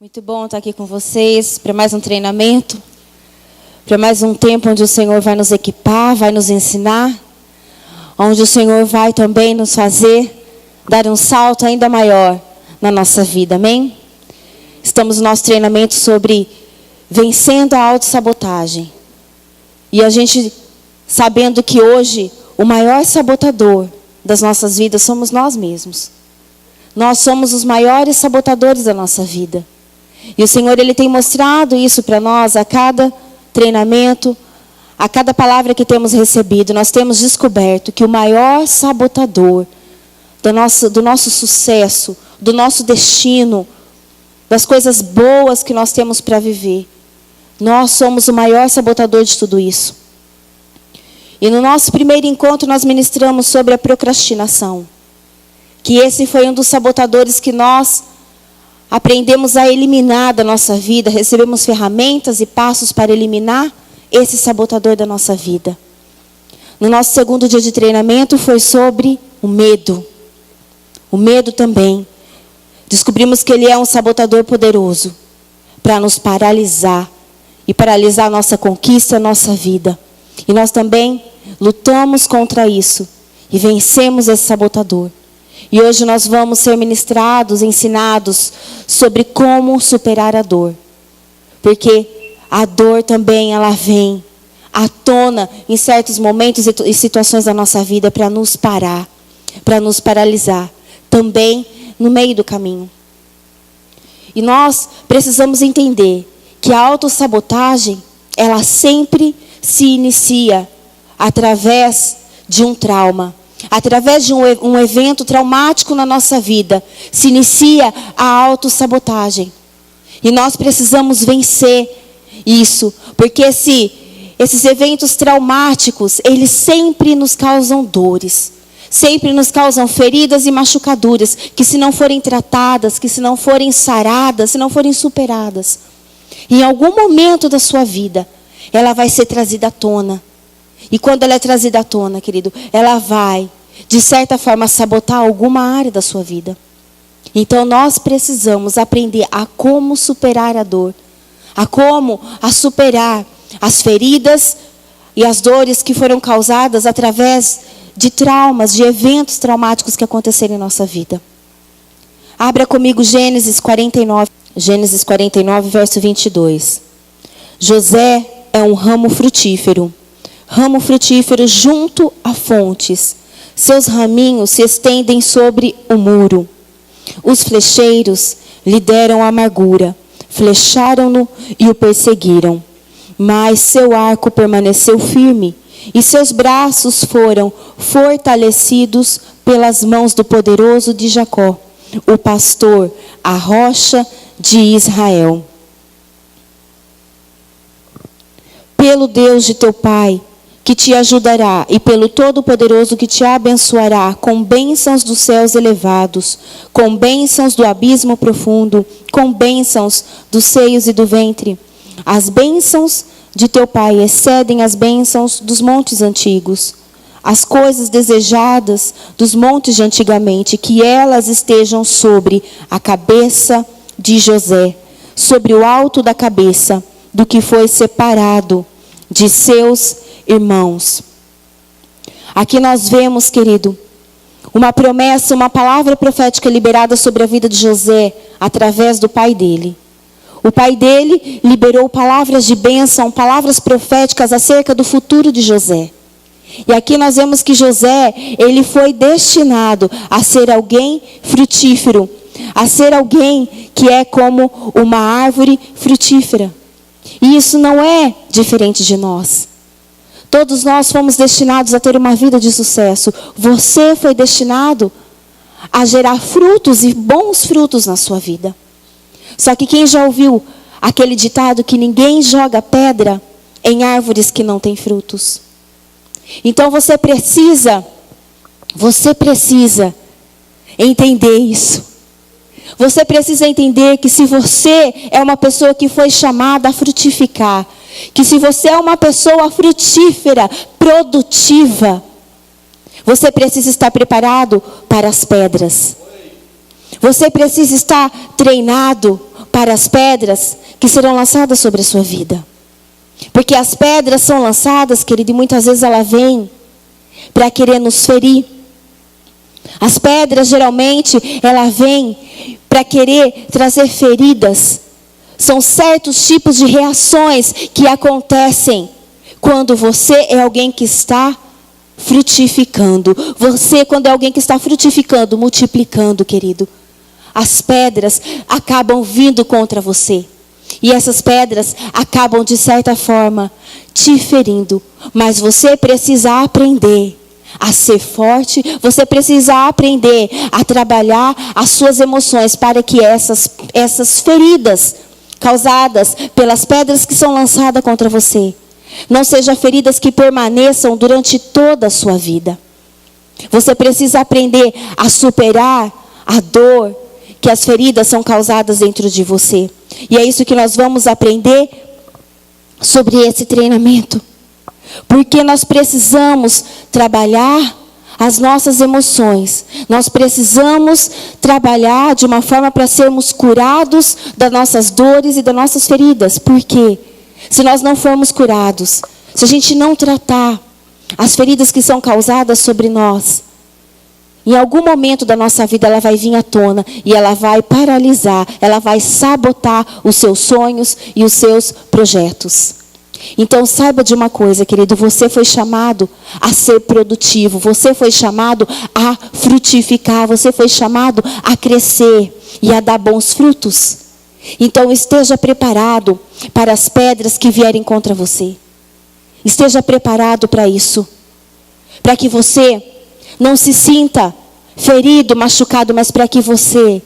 Muito bom estar aqui com vocês para mais um treinamento, para mais um tempo onde o Senhor vai nos equipar, vai nos ensinar, onde o Senhor vai também nos fazer dar um salto ainda maior na nossa vida, amém? Estamos no nosso treinamento sobre vencendo a autossabotagem. E a gente sabendo que hoje o maior sabotador das nossas vidas somos nós mesmos. Nós somos os maiores sabotadores da nossa vida. E o Senhor, Ele tem mostrado isso para nós a cada treinamento, a cada palavra que temos recebido. Nós temos descoberto que o maior sabotador do nosso sucesso, do nosso destino, das coisas boas que nós temos para viver, nós somos o maior sabotador de tudo isso. E no nosso primeiro encontro nós ministramos sobre a procrastinação. Que esse foi um dos sabotadores que nós aprendemos a eliminar da nossa vida. Recebemos ferramentas e passos para eliminar esse sabotador da nossa vida. No nosso segundo dia de treinamento foi sobre o medo. O medo também. Descobrimos que ele é um sabotador poderoso para nos paralisar e paralisar a nossa conquista, a nossa vida. E nós também lutamos contra isso e vencemos esse sabotador. E hoje nós vamos ser ministrados, ensinados sobre como superar a dor. Porque a dor também, ela vem à tona em certos momentos e situações da nossa vida para nos parar, para nos paralisar. Também no meio do caminho. E nós precisamos entender que a autossabotagem, ela sempre se inicia através de um trauma. Através de um evento traumático na nossa vida, se inicia a autossabotagem. E nós precisamos vencer isso, porque esses eventos traumáticos, eles sempre nos causam dores, sempre nos causam feridas e machucaduras, que se não forem tratadas, que se não forem saradas, se não forem superadas, em algum momento da sua vida, ela vai ser trazida à tona. E quando ela é trazida à tona, querido, ela vai, de certa forma, sabotar alguma área da sua vida. Então, nós precisamos aprender a como superar a dor. A superar as feridas e as dores que foram causadas através de traumas, de eventos traumáticos que aconteceram em nossa vida. Abra comigo Gênesis 49. Gênesis 49, verso 22. José é um ramo frutífero junto a fontes. Seus raminhos se estendem sobre o muro. Os flecheiros lhe deram amargura, flecharam-no e o perseguiram. Mas seu arco permaneceu firme, e seus braços foram fortalecidos pelas mãos do poderoso de Jacó, o pastor, a rocha de Israel. Pelo Deus de teu pai, que te ajudará, e pelo Todo-Poderoso que te abençoará, com bênçãos dos céus elevados, com bênçãos do abismo profundo, com bênçãos dos seios e do ventre. As bênçãos de teu pai excedem as bênçãos dos montes antigos. As coisas desejadas dos montes de antigamente, que elas estejam sobre a cabeça de José, sobre o alto da cabeça, do que foi separado de seus irmãos. Aqui nós vemos, querido, uma promessa, uma palavra profética liberada sobre a vida de José através do pai dele. O pai dele liberou palavras de bênção, palavras proféticas acerca do futuro de José. E aqui nós vemos que José, ele foi destinado a ser alguém frutífero, a ser alguém que é como uma árvore frutífera. E isso não é diferente de nós. Todos nós fomos destinados a ter uma vida de sucesso. Você foi destinado a gerar frutos e bons frutos na sua vida. Só que quem já ouviu aquele ditado que ninguém joga pedra em árvores que não têm frutos? Então você precisa entender isso. Você precisa entender que se você é uma pessoa que foi chamada a frutificar, que se você é uma pessoa frutífera, produtiva, você precisa estar preparado para as pedras. Você precisa estar treinado para as pedras que serão lançadas sobre a sua vida. Porque as pedras são lançadas, querido, e muitas vezes ela vem para querer nos ferir. As pedras, geralmente, ela vem para querer trazer feridas. São certos tipos de reações que acontecem quando você é alguém que está frutificando. Você, quando é alguém que está frutificando, multiplicando, querido, as pedras acabam vindo contra você. E essas pedras acabam, de certa forma, te ferindo. Mas você precisa aprender a ser forte. Você precisa aprender a trabalhar as suas emoções para que essas feridas causadas pelas pedras que são lançadas contra você não sejam feridas que permaneçam durante toda a sua vida. Você precisa aprender a superar a dor que as feridas são causadas dentro de você. E é isso que nós vamos aprender sobre esse treinamento. Porque nós precisamos trabalhar as nossas emoções. Nós precisamos trabalhar de uma forma para sermos curados das nossas dores e das nossas feridas. Por quê? Se nós não formos curados, se a gente não tratar as feridas que são causadas sobre nós, em algum momento da nossa vida ela vai vir à tona e ela vai paralisar, ela vai sabotar os seus sonhos e os seus projetos. Então saiba de uma coisa, querido, você foi chamado a ser produtivo, você foi chamado a frutificar, você foi chamado a crescer e a dar bons frutos. Então esteja preparado para as pedras que vierem contra você. Esteja preparado para isso, para que você não se sinta ferido, machucado, mas para que você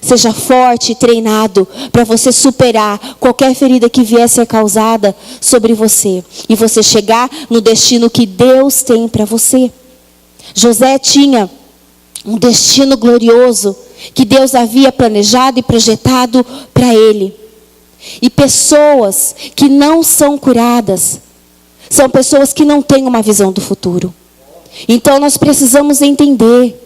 seja forte e treinado para você superar qualquer ferida que vier a ser causada sobre você. E você chegar no destino que Deus tem para você. José tinha um destino glorioso que Deus havia planejado e projetado para ele. E pessoas que não são curadas são pessoas que não têm uma visão do futuro. Então nós precisamos entender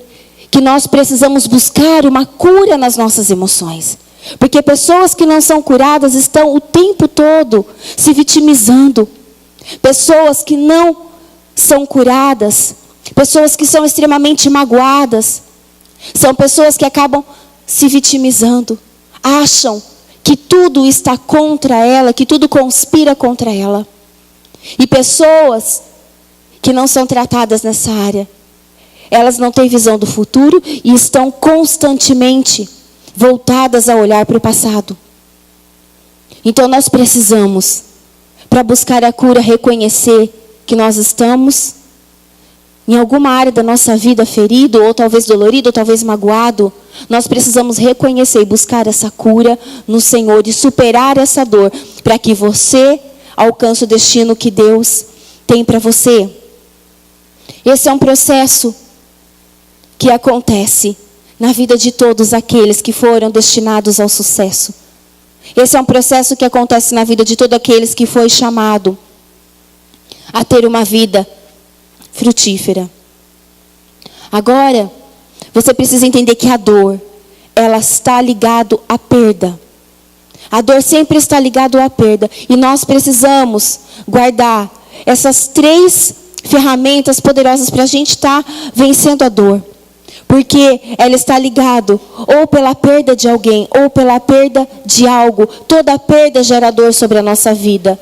que nós precisamos buscar uma cura nas nossas emoções. Porque pessoas que não são curadas estão o tempo todo se vitimizando. Pessoas que não são curadas, pessoas que são extremamente magoadas, são pessoas que acabam se vitimizando. Acham que tudo está contra ela, que tudo conspira contra ela. E pessoas que não são tratadas nessa área, elas não têm visão do futuro e estão constantemente voltadas a olhar para o passado. Então nós precisamos, para buscar a cura, reconhecer que nós estamos em alguma área da nossa vida ferido, ou talvez dolorido, ou talvez magoado. Nós precisamos reconhecer e buscar essa cura no Senhor e superar essa dor, para que você alcance o destino que Deus tem para você. Esse é um processo que acontece na vida de todos aqueles que foram destinados ao sucesso. Esse é um processo que acontece na vida de todos aqueles que foi chamado a ter uma vida frutífera. Agora, você precisa entender que a dor, ela está ligada à perda. A dor sempre está ligada à perda. E nós precisamos guardar essas 3 ferramentas poderosas para a gente estar vencendo a dor. Porque ela está ligada ou pela perda de alguém, ou pela perda de algo. Toda perda gera dor sobre a nossa vida.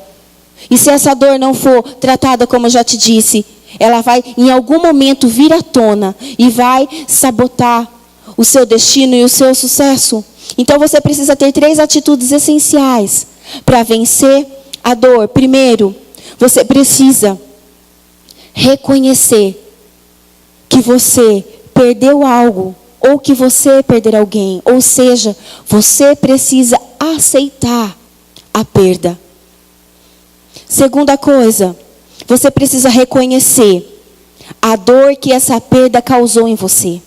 E se essa dor não for tratada, como eu já te disse, ela vai em algum momento vir à tona e vai sabotar o seu destino e o seu sucesso. Então você precisa ter 3 atitudes essenciais para vencer a dor. Primeiro, você precisa reconhecer que você perdeu algo, ou que você perder alguém. Ou seja, você precisa aceitar a perda. Segunda coisa, você precisa reconhecer a dor que essa perda causou em você.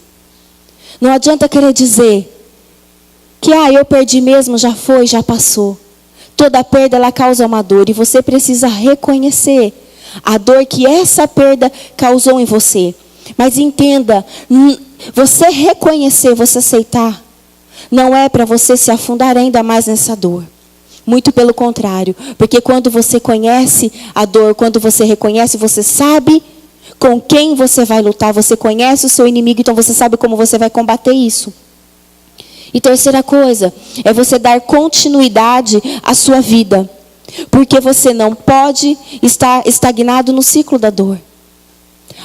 Não adianta querer dizer que eu perdi mesmo, já foi, já passou. Toda perda ela causa uma dor e você precisa reconhecer a dor que essa perda causou em você. Mas entenda, você reconhecer, você aceitar, não é para você se afundar ainda mais nessa dor. Muito pelo contrário, porque quando você conhece a dor, quando você reconhece, você sabe com quem você vai lutar, você conhece o seu inimigo, então você sabe como você vai combater isso. E terceira coisa, é você dar continuidade à sua vida, porque você não pode estar estagnado no ciclo da dor.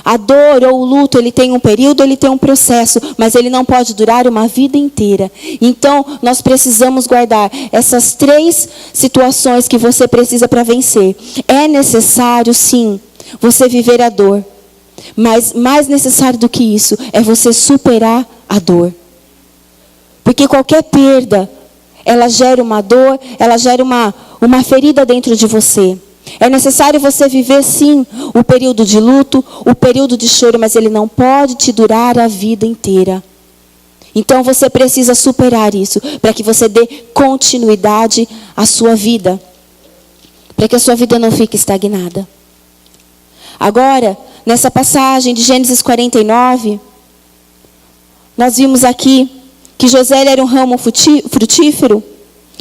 A dor ou o luto, ele tem um período, ele tem um processo, mas ele não pode durar uma vida inteira. Então, nós precisamos guardar essas 3 situações que você precisa para vencer. É necessário, sim, você viver a dor. Mas mais necessário do que isso, é você superar a dor. Porque qualquer perda, ela gera uma dor, ela gera uma ferida dentro de você. É necessário você viver, sim, o período de luto, o período de choro, mas ele não pode te durar a vida inteira. Então você precisa superar isso, para que você dê continuidade à sua vida. Para que a sua vida não fique estagnada. Agora, nessa passagem de Gênesis 49, nós vimos aqui que José era um ramo frutífero,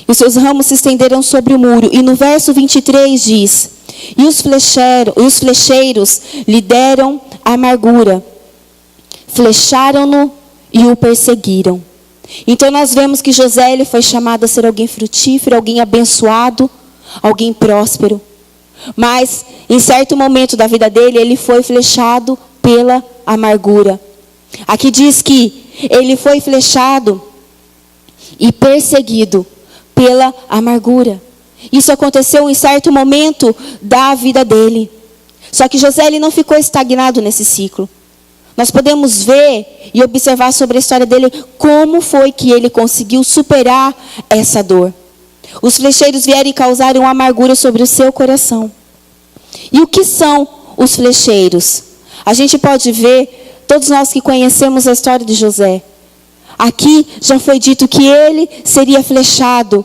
e os seus ramos se estenderam sobre o muro. E no verso 23 diz: e os flecheiros lhe deram amargura, flecharam-no e o perseguiram. Então nós vemos que José, ele foi chamado a ser alguém frutífero, alguém abençoado, alguém próspero. Mas em certo momento da vida dele, ele foi flechado pela amargura. Aqui diz que ele foi flechado e perseguido pela amargura. Isso aconteceu em certo momento da vida dele. Só que José, ele não ficou estagnado nesse ciclo. Nós podemos ver e observar sobre a história dele como foi que ele conseguiu superar essa dor. Os flecheiros vieram e causaram amargura sobre o seu coração. E o que são os flecheiros? A gente pode ver, todos nós que conhecemos a história de José, aqui já foi dito que ele seria flechado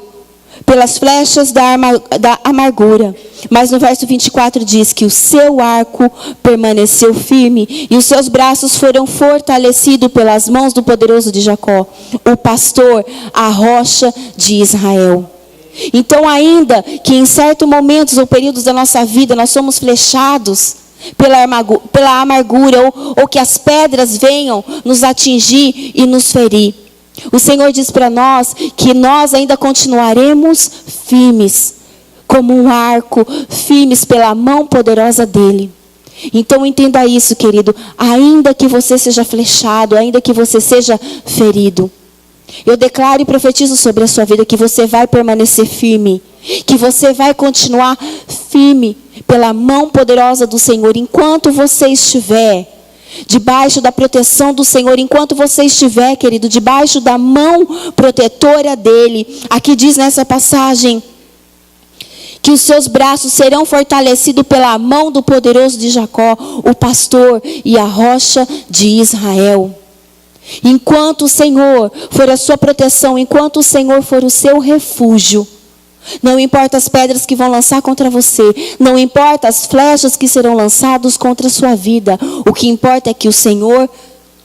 pelas flechas da amargura. Mas no verso 24 diz que o seu arco permaneceu firme e os seus braços foram fortalecidos pelas mãos do poderoso de Jacó, o pastor, a rocha de Israel. Então, ainda que em certos momentos ou períodos da nossa vida nós somos flechados pela amargura, ou que as pedras venham nos atingir e nos ferir, o Senhor diz para nós que nós ainda continuaremos firmes, como um arco, firmes pela mão poderosa dele. Então entenda isso, querido, ainda que você seja flechado, ainda que você seja ferido, eu declaro e profetizo sobre a sua vida que você vai permanecer firme, que você vai continuar firme pela mão poderosa do Senhor, enquanto você estiver debaixo da proteção do Senhor, enquanto você estiver, querido, debaixo da mão protetora dele. Aqui diz nessa passagem que os seus braços serão fortalecidos pela mão do poderoso de Jacó, o pastor e a rocha de Israel. Enquanto o Senhor for a sua proteção, enquanto o Senhor for o seu refúgio, não importa as pedras que vão lançar contra você, não importa as flechas que serão lançadas contra a sua vida, o que importa é que o Senhor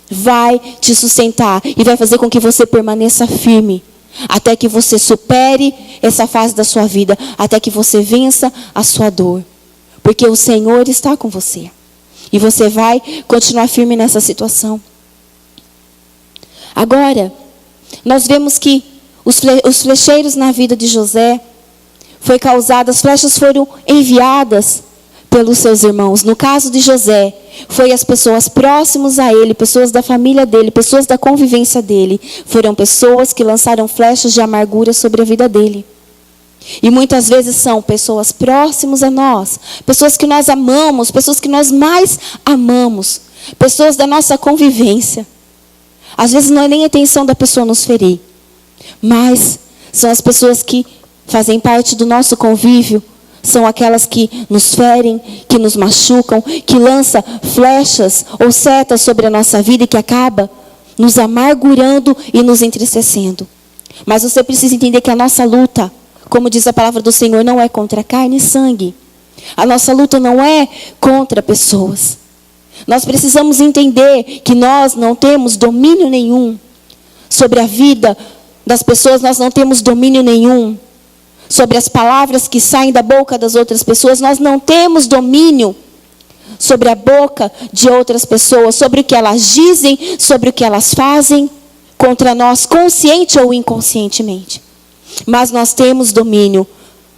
vai te sustentar e vai fazer com que você permaneça firme, até que você supere essa fase da sua vida, até que você vença a sua dor, porque o Senhor está com você, e você vai continuar firme nessa situação. Agora, nós vemos que os flecheiros na vida de José foi causado, as flechas foram enviadas pelos seus irmãos. No caso de José, foi as pessoas próximas a ele, pessoas da família dele, pessoas da convivência dele, foram pessoas que lançaram flechas de amargura sobre a vida dele. E muitas vezes são pessoas próximas a nós, pessoas que nós amamos, pessoas que nós mais amamos, pessoas da nossa convivência. Às vezes não é nem a intenção da pessoa nos ferir, mas são as pessoas que fazem parte do nosso convívio, são aquelas que nos ferem, que nos machucam, que lançam flechas ou setas sobre a nossa vida e que acaba nos amargurando e nos entristecendo. Mas você precisa entender que a nossa luta, como diz a palavra do Senhor, não é contra carne e sangue. A nossa luta não é contra pessoas. Nós precisamos entender que nós não temos domínio nenhum sobre a vida das pessoas, nós não temos domínio nenhum. Sobre as palavras que saem da boca das outras pessoas, nós não temos domínio sobre a boca de outras pessoas, sobre o que elas dizem, sobre o que elas fazem contra nós, consciente ou inconscientemente. Mas nós temos domínio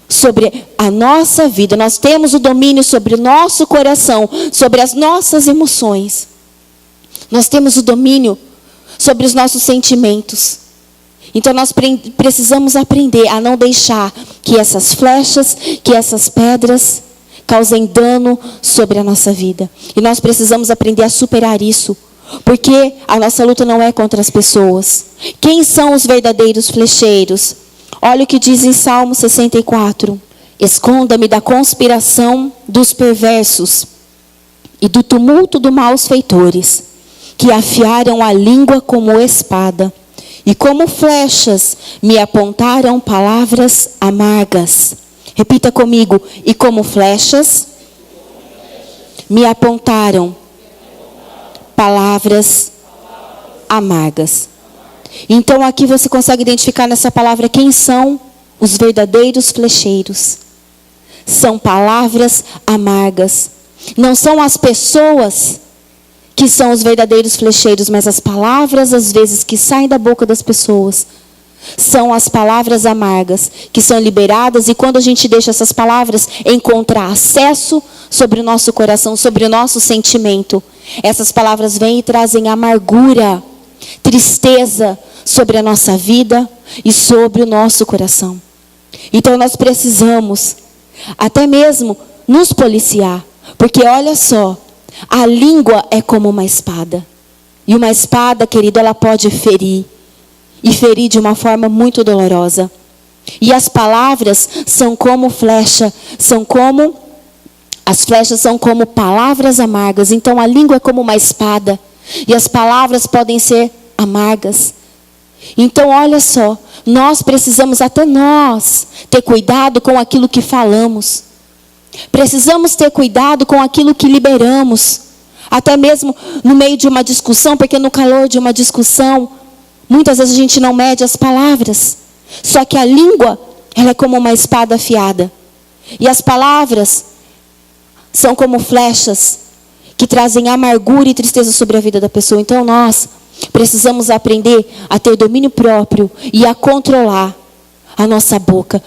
sobre a nossa vida, nós temos o domínio sobre o nosso coração, sobre as nossas emoções. Nós temos o domínio sobre os nossos sentimentos. Então nós precisamos aprender a não deixar que essas flechas, que essas pedras causem dano sobre a nossa vida. E nós precisamos aprender a superar isso. Porque a nossa luta não é contra as pessoas. Quem são os verdadeiros flecheiros? Olha o que diz em Salmo 64. Esconda-me da conspiração dos perversos e do tumulto dos maus feitores, que afiaram a língua como espada. E como flechas me apontaram palavras amargas. Repita comigo. E como flechas me apontaram palavras amargas. Então aqui você consegue identificar nessa palavra quem são os verdadeiros flecheiros. São palavras amargas. Não são as pessoas que são os verdadeiros flecheiros, mas as palavras, às vezes, que saem da boca das pessoas, são as palavras amargas, que são liberadas, e quando a gente deixa essas palavras encontrar acesso sobre o nosso coração, sobre o nosso sentimento, essas palavras vêm e trazem amargura, tristeza sobre a nossa vida e sobre o nosso coração. Então nós precisamos até mesmo nos policiar, porque olha só, a língua é como uma espada. E uma espada, querido, ela pode ferir. E ferir de uma forma muito dolorosa. E as palavras são como flecha. As flechas são como palavras amargas. Então a língua é como uma espada. E as palavras podem ser amargas. Então olha só, nós precisamos, até nós, ter cuidado com aquilo que falamos. Precisamos ter cuidado com aquilo que liberamos. Até mesmo no meio de uma discussão, porque no calor de uma discussão, muitas vezes a gente não mede as palavras. Só que a língua, ela é como uma espada afiada. E as palavras são como flechas que trazem amargura e tristeza sobre a vida da pessoa. Então nós precisamos aprender a ter domínio próprio e a controlar a nossa boca.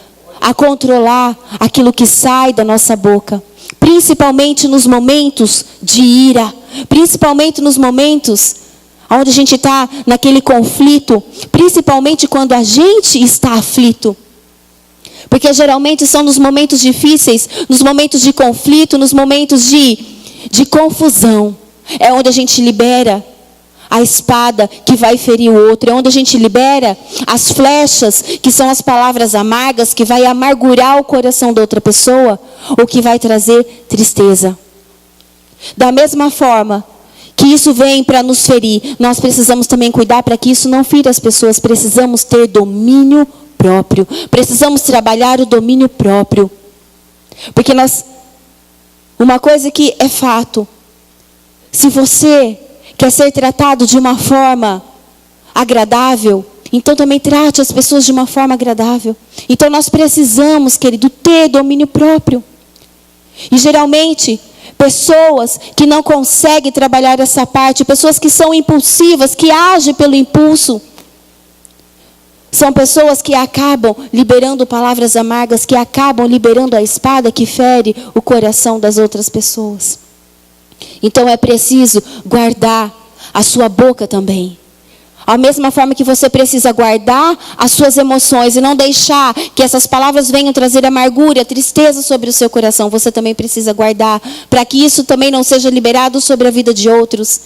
A controlar aquilo que sai da nossa boca. Principalmente nos momentos de ira. Principalmente nos momentos onde a gente está naquele conflito. Principalmente quando a gente está aflito. Porque geralmente são nos momentos difíceis, nos momentos de conflito, nos momentos de confusão. É onde a gente libera a espada que vai ferir o outro. É onde a gente libera as flechas, que são as palavras amargas, que vai amargurar o coração da outra pessoa, ou que vai trazer tristeza. Da mesma forma que isso vem para nos ferir, nós precisamos também cuidar para que isso não fira as pessoas. Precisamos ter domínio próprio. Precisamos trabalhar o domínio próprio. Porque uma coisa que é fato, se você quer ser tratado de uma forma agradável, então também trate as pessoas de uma forma agradável. Então nós precisamos, querido, ter domínio próprio. E geralmente, pessoas que não conseguem trabalhar essa parte, pessoas que são impulsivas, que agem pelo impulso, são pessoas que acabam liberando palavras amargas, que acabam liberando a espada que fere o coração das outras pessoas. Então é preciso guardar a sua boca também. A mesma forma que você precisa guardar as suas emoções e não deixar que essas palavras venham trazer amargura, tristeza sobre o seu coração, você também precisa guardar, para que isso também não seja liberado sobre a vida de outros.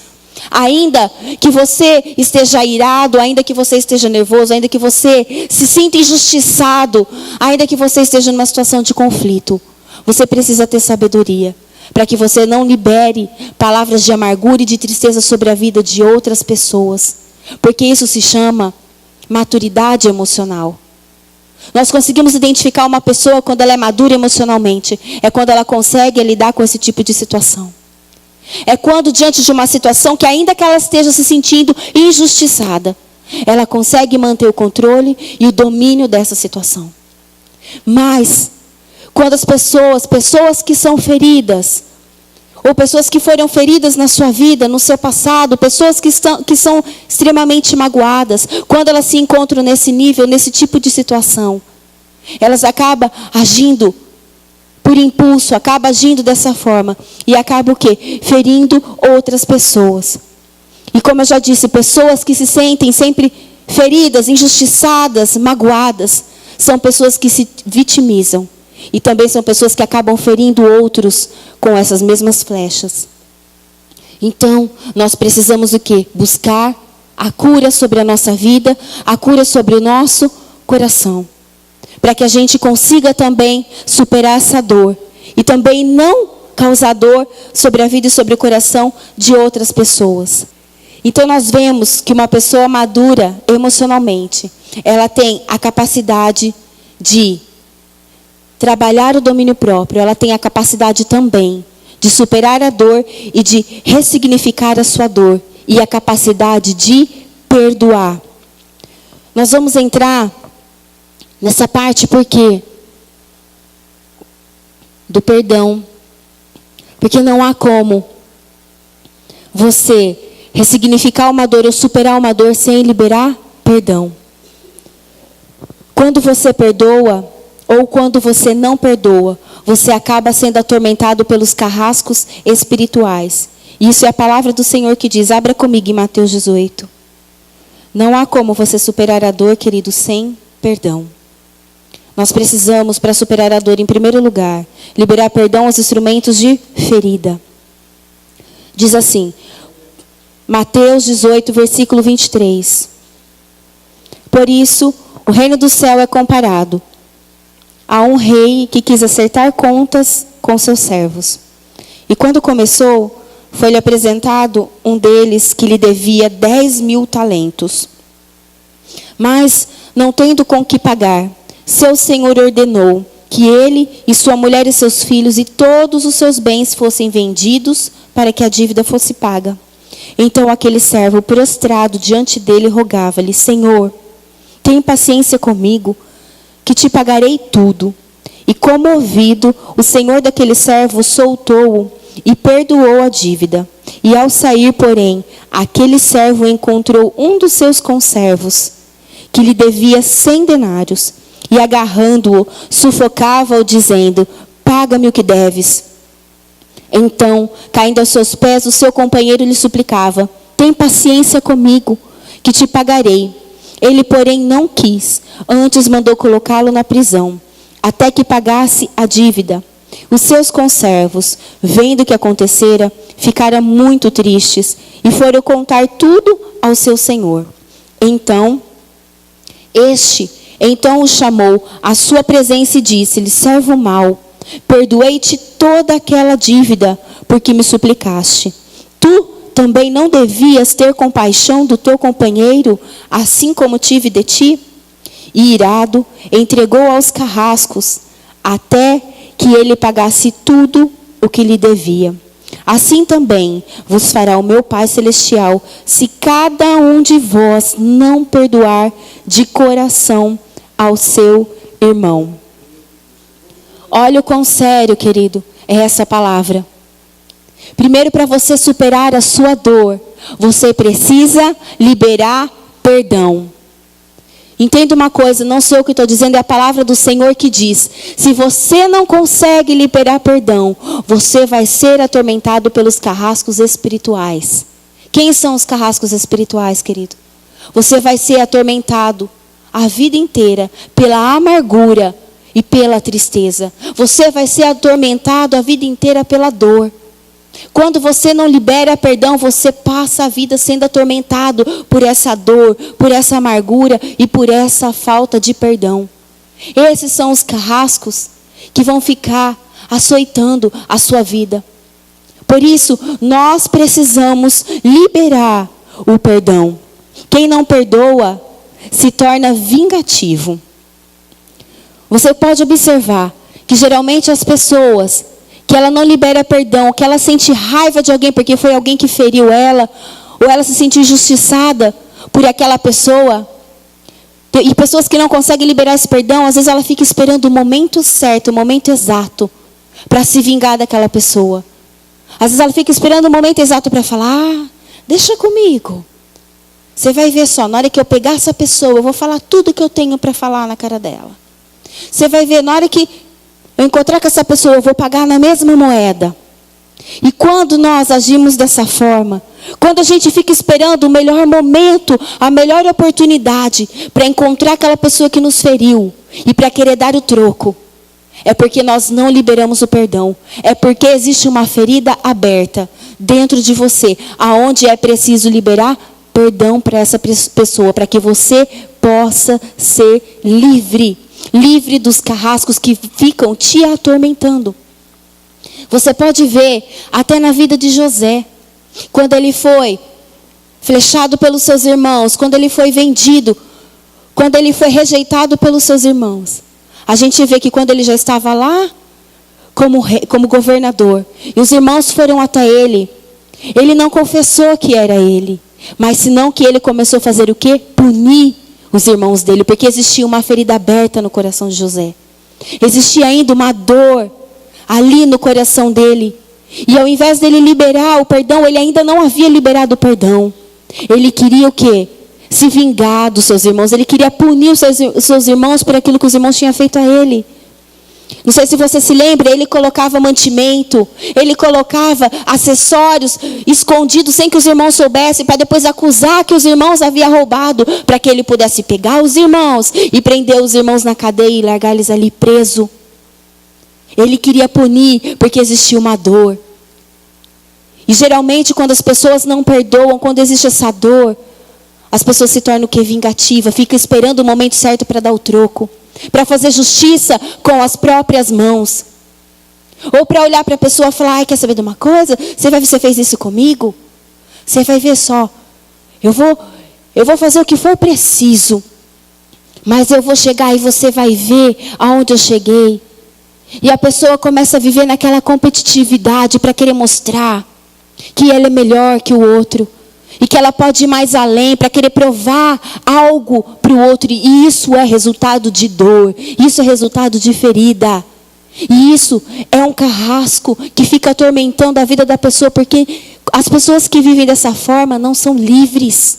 Ainda que você esteja irado, ainda que você esteja nervoso, ainda que você se sinta injustiçado, ainda que você esteja numa situação de conflito, você precisa ter sabedoria, para que você não libere palavras de amargura e de tristeza sobre a vida de outras pessoas. Porque isso se chama maturidade emocional. Nós conseguimos identificar uma pessoa quando ela é madura emocionalmente. É quando ela consegue lidar com esse tipo de situação. É quando diante de uma situação que ainda que ela esteja se sentindo injustiçada, Ela consegue manter o controle e o domínio dessa situação. Mas, quando as pessoas que são feridas, ou pessoas que foram feridas na sua vida, no seu passado, pessoas que são extremamente magoadas, quando elas se encontram nesse nível, nesse tipo de situação, elas acabam agindo por impulso, acabam agindo dessa forma. E acabam o quê? Ferindo outras pessoas. E como eu já disse, pessoas que se sentem sempre feridas, injustiçadas, magoadas, são pessoas que se vitimizam. E também são pessoas que acabam ferindo outros com essas mesmas flechas. Então, nós precisamos o quê? Buscar a cura sobre a nossa vida, a cura sobre o nosso coração. Para que a gente consiga também superar essa dor. E também não causar dor sobre a vida e sobre o coração de outras pessoas. Então nós vemos que uma pessoa madura emocionalmente, ela tem a capacidade de trabalhar o domínio próprio, ela tem a capacidade também de superar a dor e de ressignificar a sua dor. E a capacidade de perdoar. Nós vamos entrar nessa parte porque do perdão. Porque não há como você ressignificar uma dor ou superar uma dor sem liberar perdão. Quando você perdoa ou quando você não perdoa, você acaba sendo atormentado pelos carrascos espirituais. Isso é a palavra do Senhor que diz, abra comigo em Mateus 18. Não há como você superar a dor, querido, sem perdão. Nós precisamos, para superar a dor, em primeiro lugar, liberar perdão aos instrumentos de ferida. Diz assim, Mateus 18, versículo 23. Por isso, o reino do céu é comparado a um rei que quis acertar contas com seus servos. E quando começou, foi-lhe apresentado um deles que lhe devia 10.000 talentos. Mas, não tendo com que pagar, seu senhor ordenou que ele e sua mulher e seus filhos e todos os seus bens fossem vendidos para que a dívida fosse paga. Então aquele servo, prostrado diante dele, rogava-lhe, Senhor, tem paciência comigo, que te pagarei tudo. E comovido, o senhor daquele servo soltou-o e perdoou a dívida. E ao sair, porém, aquele servo encontrou um dos seus conservos, que lhe devia 100 denários, e agarrando-o, sufocava-o, dizendo, paga-me o que deves. Então, caindo aos seus pés, o seu companheiro lhe suplicava, tem paciência comigo, que te pagarei. Ele, porém, não quis, antes mandou colocá-lo na prisão, até que pagasse a dívida. Os seus conservos, vendo o que acontecera, ficaram muito tristes, e foram contar tudo ao seu senhor. Então o chamou à sua presença e disse-lhe, servo mau, perdoei-te toda aquela dívida, porque me suplicaste. Tu também não devias ter compaixão do teu companheiro, assim como tive de ti? E irado, entregou aos carrascos, até que ele pagasse tudo o que lhe devia. Assim também vos fará o meu Pai Celestial, se cada um de vós não perdoar de coração ao seu irmão. Olha o quão sério, querido, é essa palavra. Primeiro, para você superar a sua dor, você precisa liberar perdão. Entenda uma coisa, não sou eu que estou dizendo, é a palavra do Senhor que diz. Se você não consegue liberar perdão, você vai ser atormentado pelos carrascos espirituais. Quem são os carrascos espirituais, querido? Você vai ser atormentado a vida inteira pela amargura e pela tristeza. Você vai ser atormentado a vida inteira pela dor. Quando você não libera perdão, você passa a vida sendo atormentado por essa dor, por essa amargura e por essa falta de perdão. Esses são os carrascos que vão ficar açoitando a sua vida. Por isso, nós precisamos liberar o perdão. Quem não perdoa se torna vingativo. Você pode observar que geralmente as pessoas que ela não libera perdão, que ela sente raiva de alguém porque foi alguém que feriu ela, ou ela se sente injustiçada por aquela pessoa. E pessoas que não conseguem liberar esse perdão, às vezes ela fica esperando o momento certo, o momento exato, para se vingar daquela pessoa. Às vezes ela fica esperando o momento exato para falar, deixa comigo. Você vai ver só, na hora que eu pegar essa pessoa, eu vou falar tudo que eu tenho para falar na cara dela. Você vai ver, na hora que eu encontrar com essa pessoa, eu vou pagar na mesma moeda. E quando nós agimos dessa forma, quando a gente fica esperando o melhor momento, a melhor oportunidade para encontrar aquela pessoa que nos feriu e para querer dar o troco, é porque nós não liberamos o perdão. É porque existe uma ferida aberta dentro de você, aonde é preciso liberar perdão para essa pessoa, para que você possa ser livre. Livre dos carrascos que ficam te atormentando. Você pode ver até na vida de José, quando ele foi flechado pelos seus irmãos, quando ele foi vendido, quando ele foi rejeitado pelos seus irmãos. A gente vê que quando ele já estava lá como governador, e os irmãos foram até ele, ele não confessou que era ele, mas senão que ele começou a fazer o quê? Punir os irmãos dele, porque existia uma ferida aberta no coração de José. Existia ainda uma dor ali no coração dele. E ao invés dele liberar o perdão, ele ainda não havia liberado o perdão. Ele queria o quê? Se vingar dos seus irmãos. Ele queria punir os seus irmãos por aquilo que os irmãos tinham feito a ele. Não sei se você se lembra, ele colocava mantimento, ele colocava acessórios escondidos sem que os irmãos soubessem, para depois acusar que os irmãos haviam roubado, para que ele pudesse pegar os irmãos e prender os irmãos na cadeia e largar eles ali presos. Ele queria punir porque existia uma dor. E geralmente quando as pessoas não perdoam, quando existe essa dor, as pessoas se tornam o quê? Vingativa, fica esperando o momento certo para dar o troco, para fazer justiça com as próprias mãos. Ou para olhar para a pessoa e falar, ai, quer saber de uma coisa? Você vai ver, você fez isso comigo? Você vai ver só, eu vou fazer o que for preciso, mas eu vou chegar e você vai ver aonde eu cheguei. E a pessoa começa a viver naquela competitividade para querer mostrar que ela é melhor que o outro. E que ela pode ir mais além para querer provar algo para o outro. E isso é resultado de dor. Isso é resultado de ferida. E isso é um carrasco que fica atormentando a vida da pessoa. Porque as pessoas que vivem dessa forma não são livres.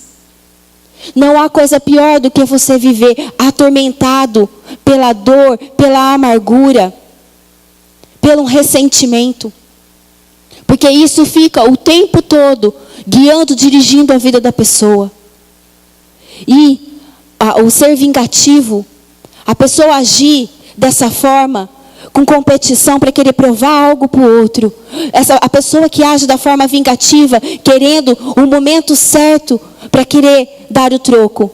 Não há coisa pior do que você viver atormentado pela dor, pela amargura, pelo ressentimento. Porque isso fica o tempo todo guiando, dirigindo a vida da pessoa. E o ser vingativo, a pessoa agir dessa forma, com competição para querer provar algo para o outro. A pessoa que age da forma vingativa, querendo o momento certo para querer dar o troco.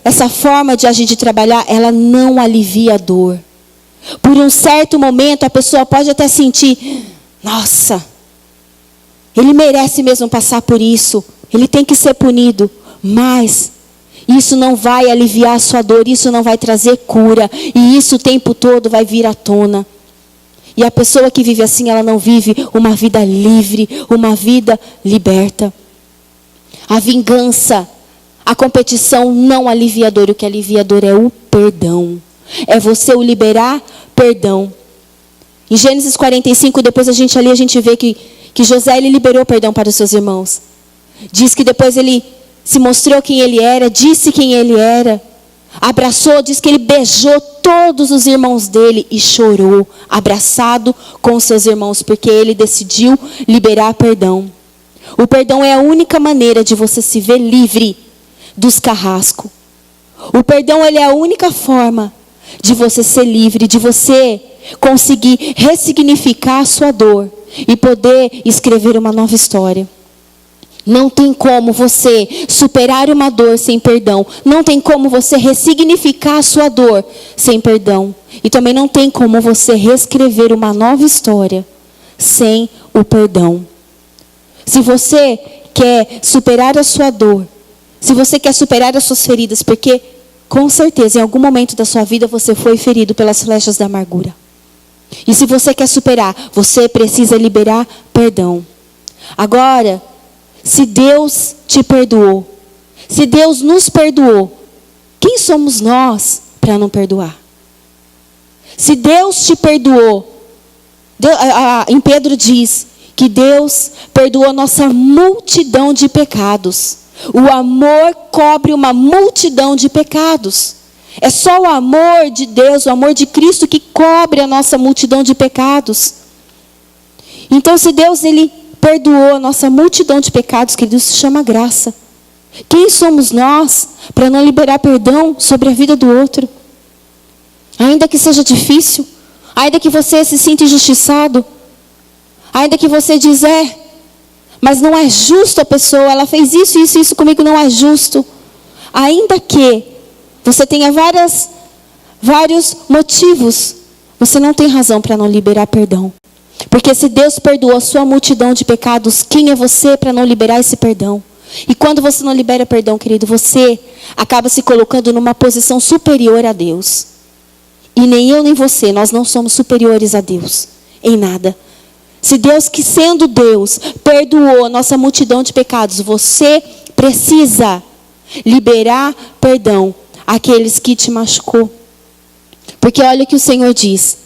Essa forma de agir, de trabalhar, ela não alivia a dor. Por um certo momento, a pessoa pode até sentir, nossa, ele merece mesmo passar por isso. Ele tem que ser punido. Mas isso não vai aliviar a sua dor. Isso não vai trazer cura. E isso o tempo todo vai vir à tona. E a pessoa que vive assim, ela não vive uma vida livre, uma vida liberta. A vingança, a competição não alivia a dor. O que alivia a dor é o perdão. É você o liberar perdão. Em Gênesis 45, depois a gente vê que José, ele liberou perdão para os seus irmãos. Diz que depois ele se mostrou quem ele era, disse quem ele era, abraçou, diz que ele beijou todos os irmãos dele e chorou, abraçado com os seus irmãos, porque ele decidiu liberar perdão. O perdão é a única maneira de você se ver livre dos carrascos. O perdão, ele é a única forma de você ser livre, de você conseguir ressignificar a sua dor e poder escrever uma nova história. Não tem como você superar uma dor sem perdão. Não tem como você ressignificar a sua dor sem perdão. E também não tem como você reescrever uma nova história sem o perdão. Se você quer superar a sua dor, se você quer superar as suas feridas, porque com certeza em algum momento da sua vida você foi ferido pelas flechas da amargura. E se você quer superar, você precisa liberar perdão. Agora, se Deus te perdoou, Se Deus nos perdoou, quem somos nós para não perdoar? Se Deus te perdoou, em Pedro diz que Deus perdoou a nossa multidão de pecados. O amor cobre uma multidão de pecados. É só o amor de Deus, o amor de Cristo que cobre a nossa multidão de pecados. Então, se Deus ele perdoou a nossa multidão de pecados, querido, isso se chama graça. Quem somos nós para não liberar perdão sobre a vida do outro? Ainda que seja difícil, ainda que você se sinta injustiçado, ainda que você diz, mas não é justo a pessoa, ela fez isso, isso, isso comigo, não é justo. Ainda que você tenha vários motivos, você não tem razão para não liberar perdão. Porque se Deus perdoou a sua multidão de pecados, quem é você para não liberar esse perdão? E quando você não libera perdão, querido, você acaba se colocando numa posição superior a Deus. E nem eu nem você, nós não somos superiores a Deus em nada. Se Deus, que sendo Deus, perdoou a nossa multidão de pecados, você precisa liberar perdão àqueles que te machucou. Porque olha o que o Senhor diz.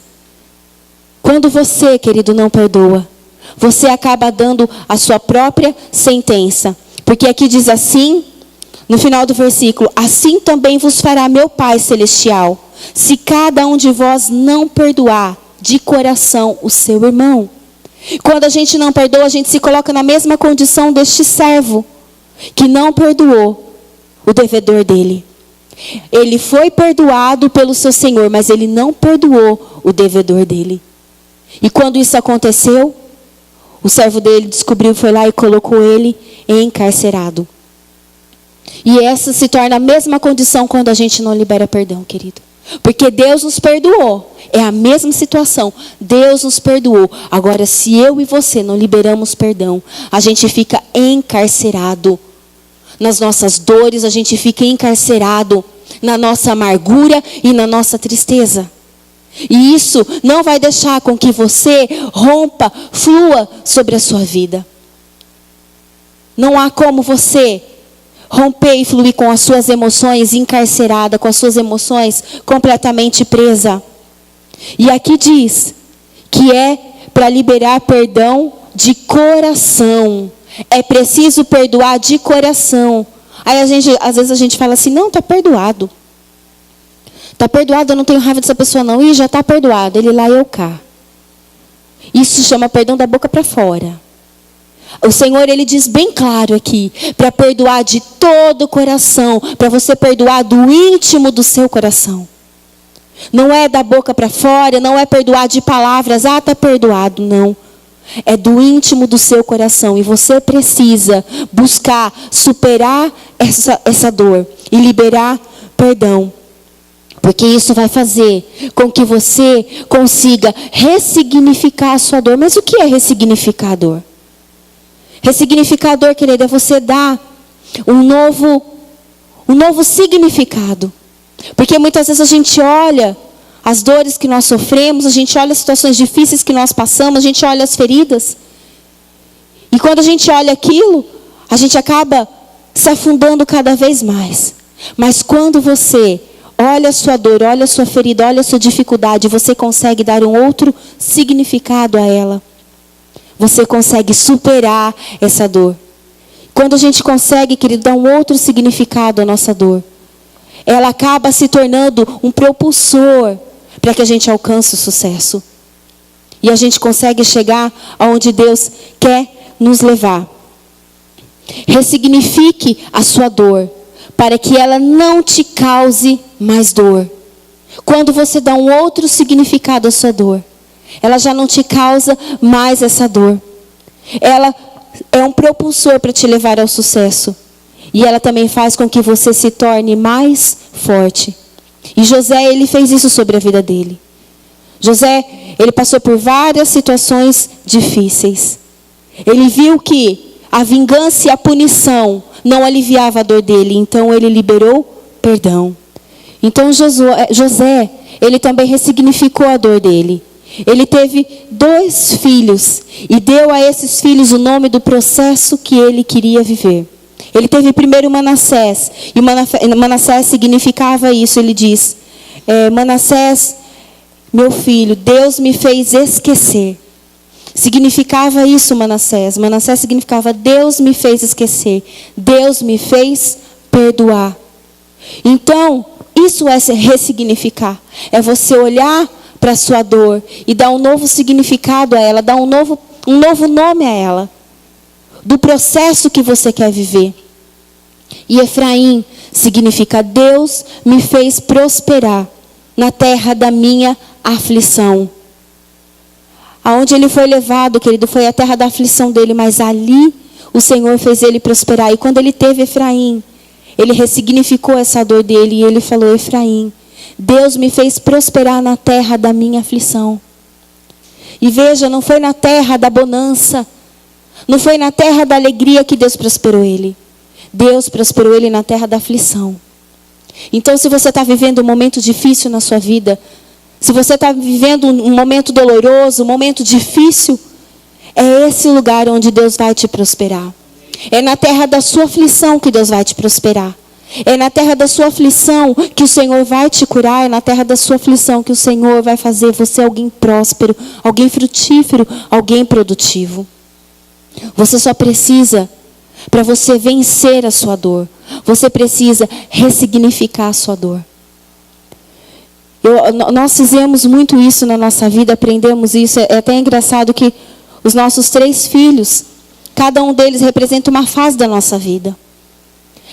Quando você, querido, não perdoa, você acaba dando a sua própria sentença. Porque aqui diz assim, no final do versículo, assim também vos fará meu Pai Celestial, se cada um de vós não perdoar de coração o seu irmão. Quando a gente não perdoa, a gente se coloca na mesma condição deste servo, que não perdoou o devedor dele. Ele foi perdoado pelo seu Senhor, mas ele não perdoou o devedor dele. E quando isso aconteceu, o servo dele descobriu, foi lá e colocou ele encarcerado. E essa se torna a mesma condição quando a gente não libera perdão, querido. Porque Deus nos perdoou. É a mesma situação. Deus nos perdoou. Agora, se eu e você não liberamos perdão, a gente fica encarcerado. Nas nossas dores, a gente fica encarcerado. Na nossa amargura e na nossa tristeza. E isso não vai deixar com que você rompa, flua sobre a sua vida. Não há como você romper e fluir com as suas emoções encarcerada, com as suas emoções completamente presa. E aqui diz que é para liberar perdão de coração. É preciso perdoar de coração. Aí às vezes a gente fala assim, não, está perdoado. Está perdoado, eu não tenho raiva dessa pessoa não. Ih, já está perdoado, ele lá e eu cá. Isso chama perdão da boca para fora. O Senhor, ele diz bem claro aqui, para perdoar de todo o coração, para você perdoar do íntimo do seu coração. Não é da boca para fora, não é perdoar de palavras, está perdoado, não. É do íntimo do seu coração, e você precisa buscar superar essa dor e liberar perdão. Porque isso vai fazer com que você consiga ressignificar a sua dor. Mas o que é ressignificar a dor? Ressignificar a dor, querida, é você dar um novo significado. Porque muitas vezes a gente olha as dores que nós sofremos, a gente olha as situações difíceis que nós passamos, a gente olha as feridas. E quando a gente olha aquilo, a gente acaba se afundando cada vez mais. Mas quando você olha a sua dor, olha a sua ferida, olha a sua dificuldade, você consegue dar um outro significado a ela. Você consegue superar essa dor. Quando a gente consegue, querido, dar um outro significado à nossa dor, ela acaba se tornando um propulsor para que a gente alcance o sucesso. E a gente consegue chegar aonde Deus quer nos levar. Ressignifique a sua dor, para que ela não te cause mais dor. Quando você dá um outro significado à sua dor, ela já não te causa mais essa dor. Ela é um propulsor para te levar ao sucesso. E ela também faz com que você se torne mais forte. E José, ele fez isso sobre a vida dele. José, ele passou por várias situações difíceis. Ele viu que a vingança e a punição não aliviava a dor dele. Então ele liberou perdão. Então José, ele também ressignificou a dor dele. Ele teve 2 filhos e deu a esses filhos o nome do processo que ele queria viver. Ele teve primeiro Manassés, e Manassés significava isso. Ele diz, Manassés, meu filho, Deus me fez esquecer. Significava isso Manassés. Manassés significava Deus me fez esquecer. Deus me fez perdoar. Então, isso é ressignificar. É você olhar para a sua dor e dar um novo significado a ela, dar um novo nome a ela. Do processo que você quer viver. E Efraim significa Deus me fez prosperar na terra da minha aflição. Aonde ele foi levado, querido, foi a terra da aflição dele, mas ali o Senhor fez ele prosperar. E quando ele teve Efraim, ele ressignificou essa dor dele e ele falou, Efraim, Deus me fez prosperar na terra da minha aflição. E veja, não foi na terra da bonança, não foi na terra da alegria que Deus prosperou ele. Deus prosperou ele na terra da aflição. Então, se você está vivendo um momento difícil na sua vida, se você está vivendo um momento doloroso, um momento difícil, é esse lugar onde Deus vai te prosperar. É na terra da sua aflição que Deus vai te prosperar. É na terra da sua aflição que o Senhor vai te curar. É na terra da sua aflição que o Senhor vai fazer você alguém próspero, alguém frutífero, alguém produtivo. Você só precisa, para você vencer a sua dor, você precisa ressignificar a sua dor. Nós fizemos muito isso na nossa vida, aprendemos isso. É até engraçado que os nossos 3 filhos, cada um deles representa uma fase da nossa vida.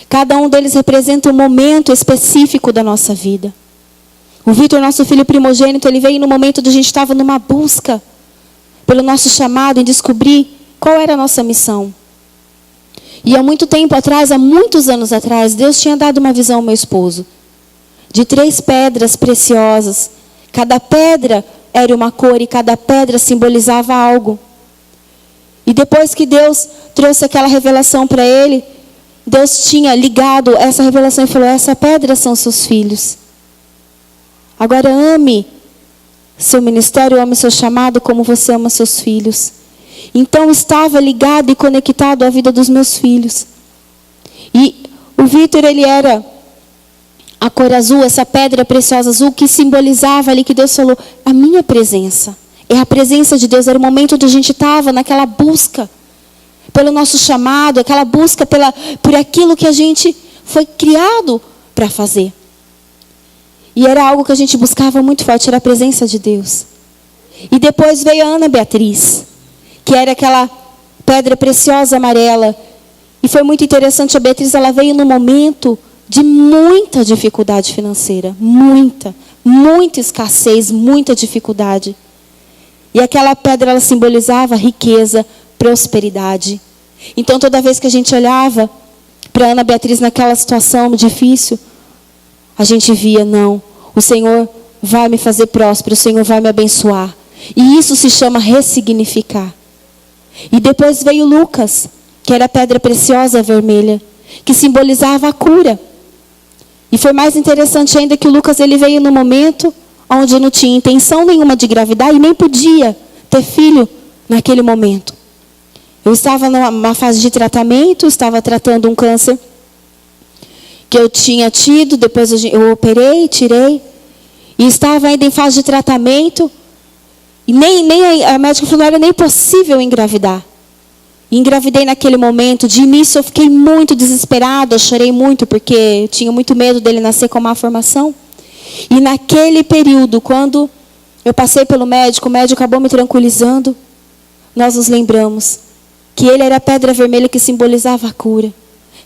Cada um deles representa um momento específico da nossa vida. O Vitor, nosso filho primogênito, ele veio no momento onde a gente estava numa busca pelo nosso chamado, em descobrir qual era a nossa missão. E há muito tempo atrás, há muitos anos atrás, Deus tinha dado uma visão ao meu esposo. De 3 pedras preciosas. Cada pedra era uma cor e cada pedra simbolizava algo. E depois que Deus trouxe aquela revelação para ele, Deus tinha ligado essa revelação e falou, essa pedra são seus filhos. Agora ame seu ministério, ame seu chamado como você ama seus filhos. Então estava ligado e conectado à vida dos meus filhos. E o Vitor, ele era a cor azul, essa pedra preciosa azul, que simbolizava ali que Deus falou, a minha presença. É a presença de Deus, era o momento onde a gente estava naquela busca pelo nosso chamado, aquela busca por aquilo que a gente foi criado para fazer. E era algo que a gente buscava muito forte, era a presença de Deus. E depois veio a Ana Beatriz, que era aquela pedra preciosa amarela. E foi muito interessante, a Beatriz, ela veio num momento de muita dificuldade financeira. Muita escassez, muita dificuldade. E aquela pedra, ela simbolizava riqueza, prosperidade. Então, toda vez que a gente olhava para Ana Beatriz naquela situação difícil, a gente via, não, o Senhor vai me fazer próspero, o Senhor vai me abençoar. E isso se chama ressignificar. E depois veio Lucas, que era a pedra preciosa vermelha, que simbolizava a cura. E foi mais interessante ainda que o Lucas, ele veio no momento onde eu não tinha intenção nenhuma de engravidar e nem podia ter filho naquele momento. Eu estava numa fase de tratamento, estava tratando um câncer que eu tinha tido, depois eu operei, tirei, e estava ainda em fase de tratamento, e nem a médica falou, não era nem possível engravidar. E engravidei naquele momento. De início eu fiquei muito desesperada, eu chorei muito, porque tinha muito medo dele nascer com má formação. E naquele período, quando eu passei pelo médico, o médico acabou me tranquilizando, nós nos lembramos que ele era a pedra vermelha que simbolizava a cura.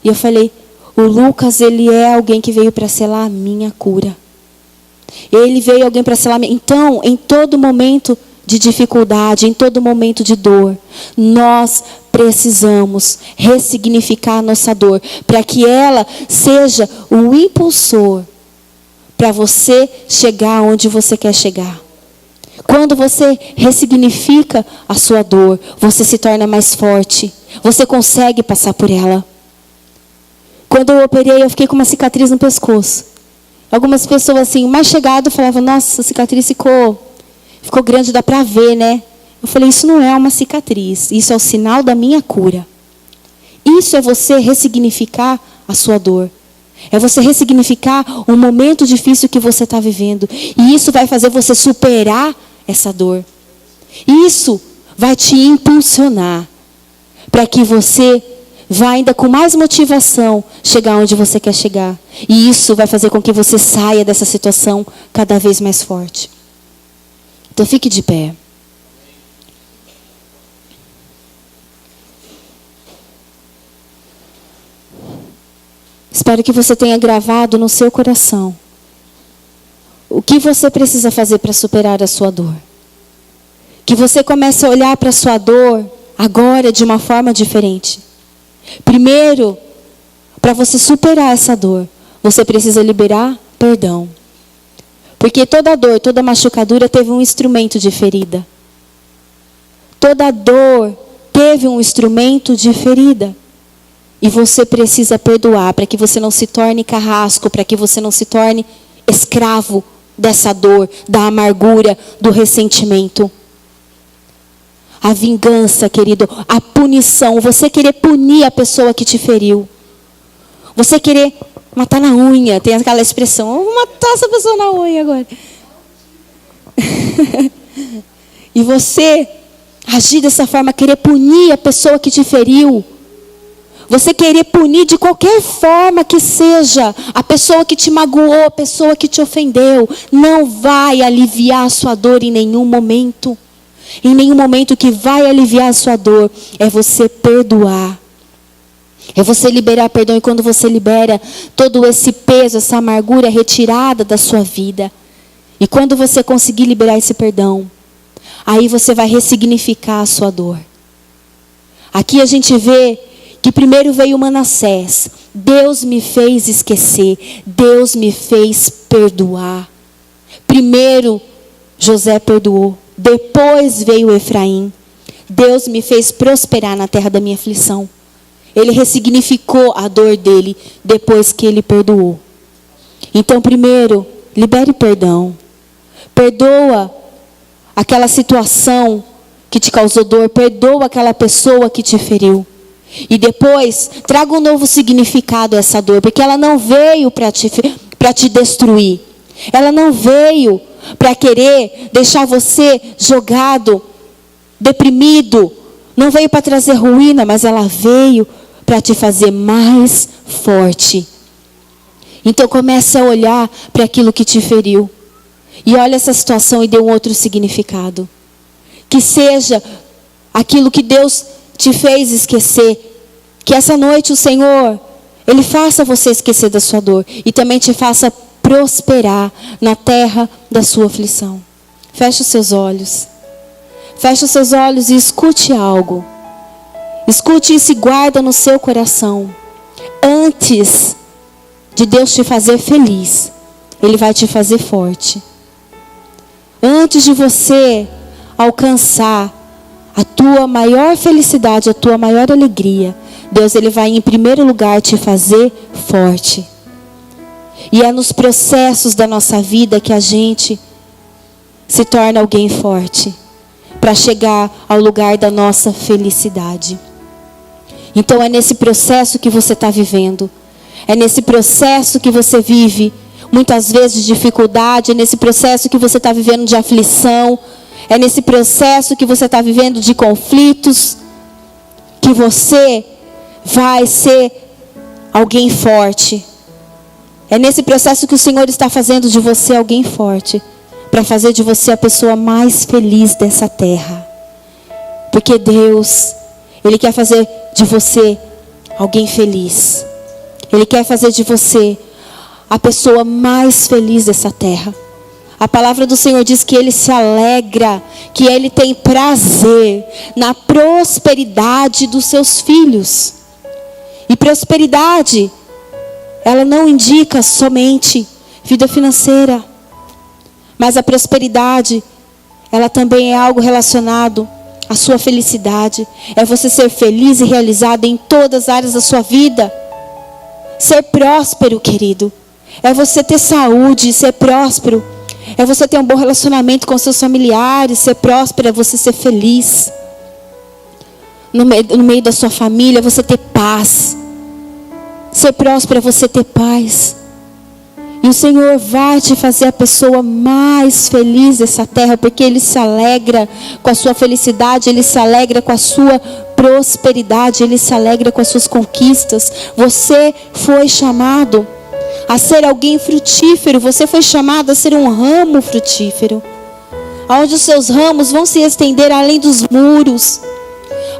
E eu falei, o Lucas, ele é alguém que veio para selar a minha cura. Ele veio alguém para selar a minha. Então, em todo momento de dificuldade, em todo momento de dor, nós precisamos ressignificar a nossa dor, para que ela seja o impulsor para você chegar onde você quer chegar. Quando você ressignifica a sua dor, você se torna mais forte. Você consegue passar por ela. Quando eu operei, eu fiquei com uma cicatriz no pescoço. Algumas pessoas assim, mais chegado, falavam, nossa, a cicatriz ficou grande, dá para ver, né? Eu falei, isso não é uma cicatriz, isso é o sinal da minha cura. Isso é você ressignificar a sua dor. É você ressignificar um momento difícil que você está vivendo. E isso vai fazer você superar essa dor. Isso vai te impulsionar para que você vá ainda com mais motivação chegar onde você quer chegar. E isso vai fazer com que você saia dessa situação cada vez mais forte. Então fique de pé. Espero que você tenha gravado no seu coração o que você precisa fazer para superar a sua dor. Que você comece a olhar para a sua dor agora de uma forma diferente. Primeiro, para você superar essa dor, você precisa liberar perdão. Porque toda dor, toda machucadura teve um instrumento de ferida. Toda dor teve um instrumento de ferida. E você precisa perdoar para que você não se torne carrasco, para que você não se torne escravo dessa dor, da amargura, do ressentimento. A vingança, querido, a punição, você querer punir a pessoa que te feriu. Você querer matar na unha, tem aquela expressão, eu vou matar essa pessoa na unha agora. E você agir dessa forma, querer punir a pessoa que te feriu. Você querer punir de qualquer forma que seja a pessoa que te magoou, a pessoa que te ofendeu, não vai aliviar a sua dor em nenhum momento. Em nenhum momento que vai aliviar a sua dor é você perdoar. É você liberar perdão. E quando você libera, todo esse peso, essa amargura é retirada da sua vida. E quando você conseguir liberar esse perdão, aí você vai ressignificar a sua dor. Aqui a gente vê que primeiro veio Manassés. Deus me fez esquecer. Deus me fez perdoar. Primeiro José perdoou. Depois veio Efraim. Deus me fez prosperar na terra da minha aflição. Ele ressignificou a dor dele depois que ele perdoou. Então, primeiro, libere perdão. Perdoa aquela situação que te causou dor. Perdoa aquela pessoa que te feriu. E depois, traga um novo significado a essa dor. Porque ela não veio para te destruir. Ela não veio para querer deixar você jogado, deprimido. Não veio para trazer ruína, mas ela veio para te fazer mais forte. Então comece a olhar para aquilo que te feriu. E olha essa situação e dê um outro significado. Que seja aquilo que Deus te fez esquecer. Que essa noite o Senhor, Ele faça você esquecer da sua dor. E também te faça prosperar na terra da sua aflição. Feche os seus olhos. Feche os seus olhos e escute algo. Escute isso e guarda no seu coração. Antes de Deus te fazer feliz, Ele vai te fazer forte. Antes de você alcançar a tua maior felicidade, a tua maior alegria, Deus, Ele vai em primeiro lugar te fazer forte. E é nos processos da nossa vida que a gente se torna alguém forte. Para chegar ao lugar da nossa felicidade. Então é nesse processo que você está vivendo. É nesse processo que você vive. Muitas vezes de dificuldade. É nesse processo que você está vivendo de aflição. É nesse processo que você está vivendo de conflitos. Que você vai ser alguém forte. É nesse processo que o Senhor está fazendo de você alguém forte. Para fazer de você a pessoa mais feliz dessa terra. Porque Deus, Ele quer fazer de você alguém feliz. Ele quer fazer de você a pessoa mais feliz dessa terra. A palavra do Senhor diz que Ele se alegra, que Ele tem prazer na prosperidade dos seus filhos. E prosperidade, ela não indica somente vida financeira. Mas a prosperidade, ela também é algo relacionado à sua felicidade. É você ser feliz e realizado em todas as áreas da sua vida. Ser próspero, querido. É você ter saúde, ser próspero. É você ter um bom relacionamento com seus familiares, ser próspero, é você ser feliz. no meio da sua família, você ter paz. Ser próspero é você ter paz. E o Senhor vai te fazer a pessoa mais feliz dessa terra, porque Ele se alegra com a sua felicidade, Ele se alegra com a sua prosperidade, Ele se alegra com as suas conquistas. Você foi chamado a ser alguém frutífero, você foi chamado a ser um ramo frutífero, onde os seus ramos vão se estender além dos muros,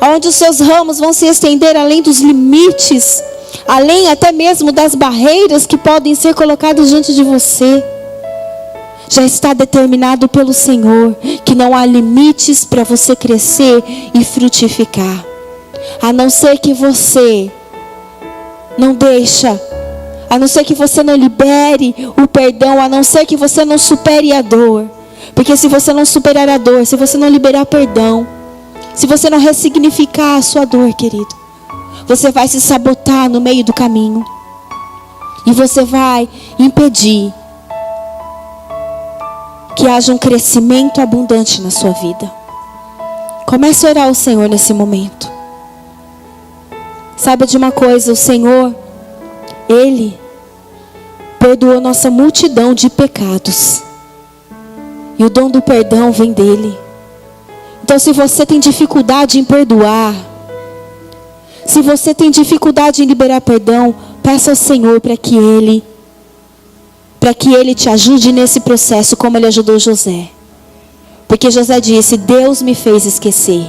onde os seus ramos vão se estender além dos limites, além até mesmo das barreiras que podem ser colocadas diante de você. Já está determinado pelo Senhor que não há limites para você crescer e frutificar, a não ser que você não deixa, a não ser que você não libere o perdão, a não ser que você não supere a dor. Porque se você não superar a dor, se você não liberar perdão, se você não ressignificar a sua dor, querido, você vai se sabotar no meio do caminho. E você vai impedir que haja um crescimento abundante na sua vida. Comece a orar ao Senhor nesse momento. Saiba de uma coisa, o Senhor, Ele perdoou nossa multidão de pecados. E o dom do perdão vem dEle. Então, se você tem dificuldade em perdoar, se você tem dificuldade em liberar perdão, peça ao Senhor para que Ele te ajude nesse processo, como Ele ajudou José. Porque José disse: Deus me fez esquecer,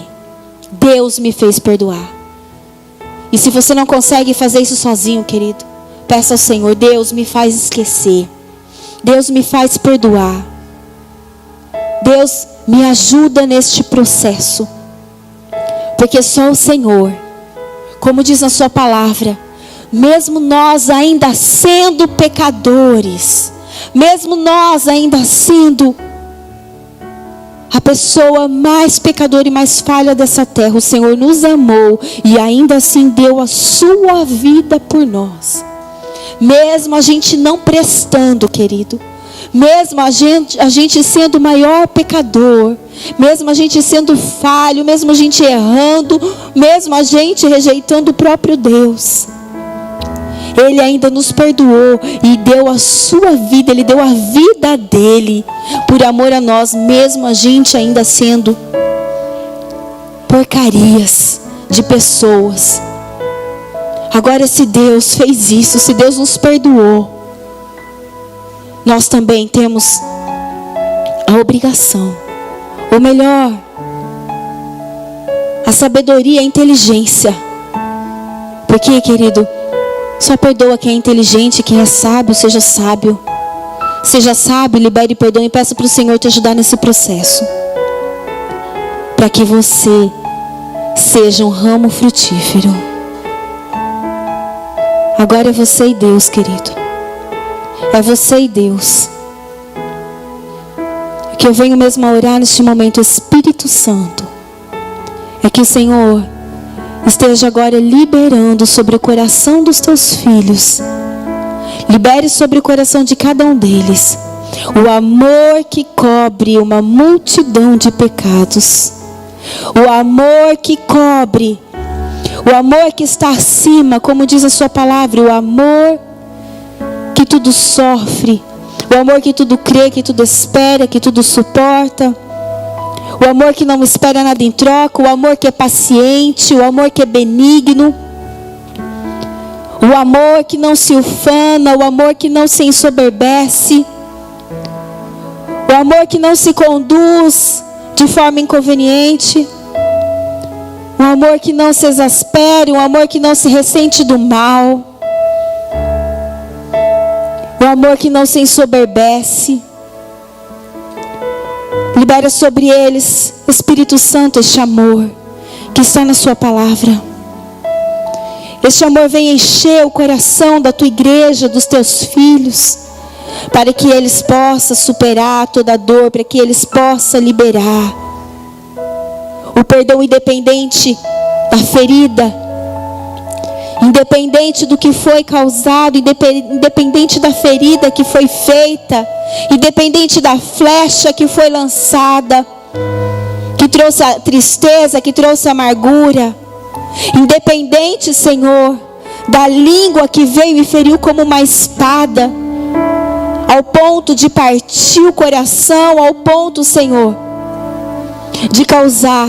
Deus me fez perdoar. E se você não consegue fazer isso sozinho, querido, peça ao Senhor: Deus me faz esquecer, Deus me faz perdoar, Deus me ajuda neste processo. Porque só o Senhor, como diz na sua palavra, mesmo nós ainda sendo pecadores, mesmo nós ainda sendo a pessoa mais pecadora e mais falha dessa terra, o Senhor nos amou e ainda assim deu a sua vida por nós. Mesmo a gente não prestando, querido, mesmo a gente sendo o maior pecador, mesmo a gente sendo falho, mesmo a gente errando, mesmo a gente rejeitando o próprio Deus, Ele ainda nos perdoou e deu a sua vida, Ele deu a vida dEle por amor a nós, mesmo a gente ainda sendo porcarias de pessoas. Agora, se Deus fez isso, se Deus nos perdoou, nós também temos a obrigação, ou melhor, a sabedoria e a inteligência. Porque, querido, só perdoa quem é inteligente, quem é sábio. Seja sábio, libere perdão e peça para o Senhor te ajudar nesse processo, para que você seja um ramo frutífero. Agora é você e Deus, querido. É você e Deus. O que eu venho mesmo a orar neste momento, Espírito Santo, é que o Senhor esteja agora liberando sobre o coração dos teus filhos. Libere sobre o coração de cada um deles o amor que cobre uma multidão de pecados. O amor que cobre, o amor que está acima, como diz a sua palavra, o amor que tudo sofre, o amor que tudo crê, que tudo espera, que tudo suporta, o amor que não espera nada em troca, o amor que é paciente, o amor que é benigno, o amor que não se ufana, o amor que não se ensoberbece, o amor que não se conduz de forma inconveniente, o amor que não se exaspera, o amor que não se ressente do mal, o amor que não se ensoberbece. Libera sobre eles, Espírito Santo, este amor que está na sua palavra. Este amor vem encher o coração da tua igreja, dos teus filhos, para que eles possam superar toda a dor, para que eles possam liberar o perdão independente da ferida, independente do que foi causado, independente da ferida que foi feita, independente da flecha que foi lançada, que trouxe a tristeza, que trouxe a amargura. independente, Senhor, da língua que veio e feriu como uma espada, ao ponto de partir o coração, ao ponto, Senhor, de causar